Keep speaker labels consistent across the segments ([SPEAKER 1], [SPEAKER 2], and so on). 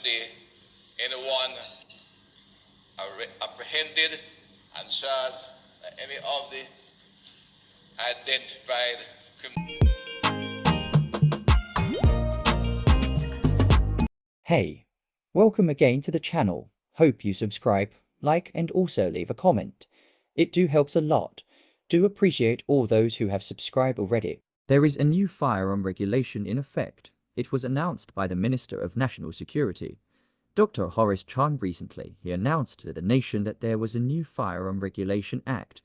[SPEAKER 1] today, anyone apprehended and charged any of the identified criminals.
[SPEAKER 2] Hey, welcome again to the channel. Hope you subscribe, like and also leave a comment. It do helps a lot. Do appreciate all those who have subscribed already. There is a new firearm regulation in effect. It was announced by the Minister of National Security, Dr. Horace Chan recently. He announced to the nation that there was a new Firearm Regulation Act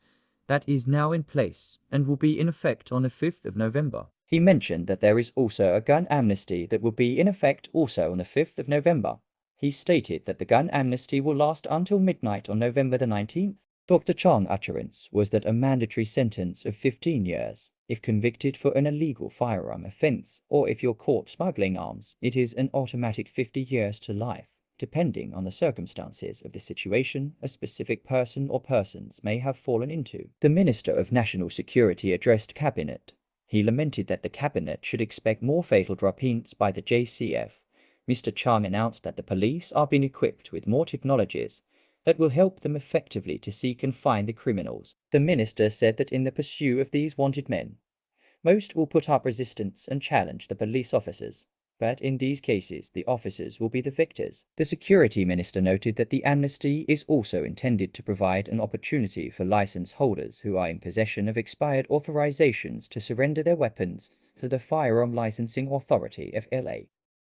[SPEAKER 2] that is now in place and will be in effect on the 5th of November. He mentioned that there is also a gun amnesty that will be in effect also on the 5th of November. He stated that the gun amnesty will last until midnight on November the 19th. Dr. Chang's utterance was that a mandatory sentence of 15 years, if convicted for an illegal firearm offense, or if you're caught smuggling arms, it is an automatic 50 years to life, depending on the circumstances of the situation a specific person or persons may have fallen into. The Minister of National Security addressed Cabinet. He lamented that the Cabinet should expect more fatal drop-ins by the JCF. Mr. Chang announced that the police are being equipped with more technologies that will help them effectively to seek and find the criminals. The minister said that in the pursuit of these wanted men, most will put up resistance and challenge the police officers, but in these cases the officers will be the victors. The security minister noted that the amnesty is also intended to provide an opportunity for license holders who are in possession of expired authorizations to surrender their weapons to the Firearm Licensing Authority (FLA).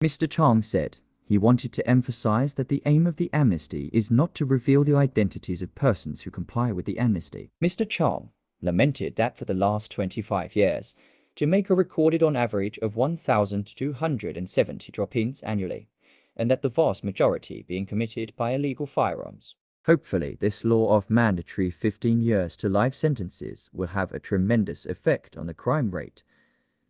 [SPEAKER 2] Mr. Chang said he wanted to emphasize that the aim of the amnesty is not to reveal the identities of persons who comply with the amnesty. Mr. Chang lamented that for the last 25 years, Jamaica recorded on average of 1,270 drop-ins annually, and that the vast majority being committed by illegal firearms. Hopefully, this law of mandatory 15 years to life sentences will have a tremendous effect on the crime rate,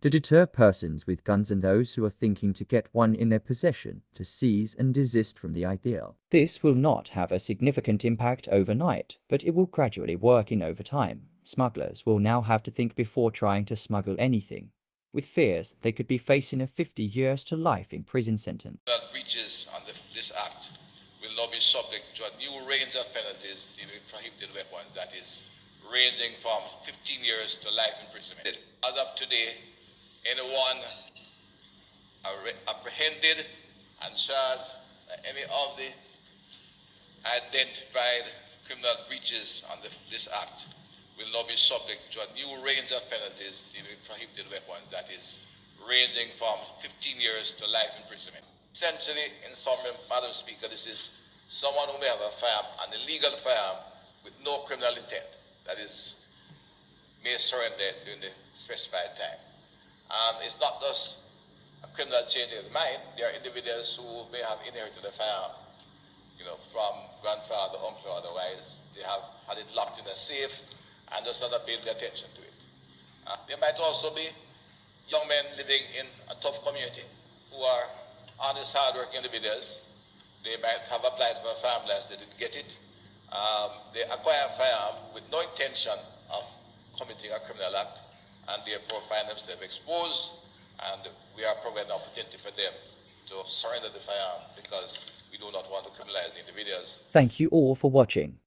[SPEAKER 2] to deter persons with guns and those who are thinking to get one in their possession to cease and desist from the idea. This will not have a significant impact overnight, but it will gradually work in over time. Smugglers will now have to think before trying to smuggle anything, with fears they could be facing a 50 years to life in prison sentence.
[SPEAKER 1] That breaches under this act will now be subject to a new range of penalties dealing with prohibited weapons, that is, ranging from 15 years to life imprisonment. As of today, anyone apprehended and charged any of the identified criminal breaches under this act will now be subject to a new range of penalties dealing with prohibited weapons, that is, ranging from 15 years to life imprisonment. Essentially, in summary, Madam Speaker, this is someone who may have a firearm, an illegal firearm, with no criminal intent, that is, may surrender during the specified time. It's not just a criminal changing of mind. There are individuals who may have inherited a firearm, from grandfather, uncle, or otherwise. They have had it locked in a safe and just not paid the attention to it. There might also be young men living in a tough community who are honest, hard-working individuals. They might have applied for a firearm license, they didn't get it. They acquire a firearm with no intention of committing a criminal act, and therefore find themselves exposed, and we are providing an opportunity for them to surrender the firearm because we do not want to criminalize the individuals.
[SPEAKER 2] Thank you all for watching.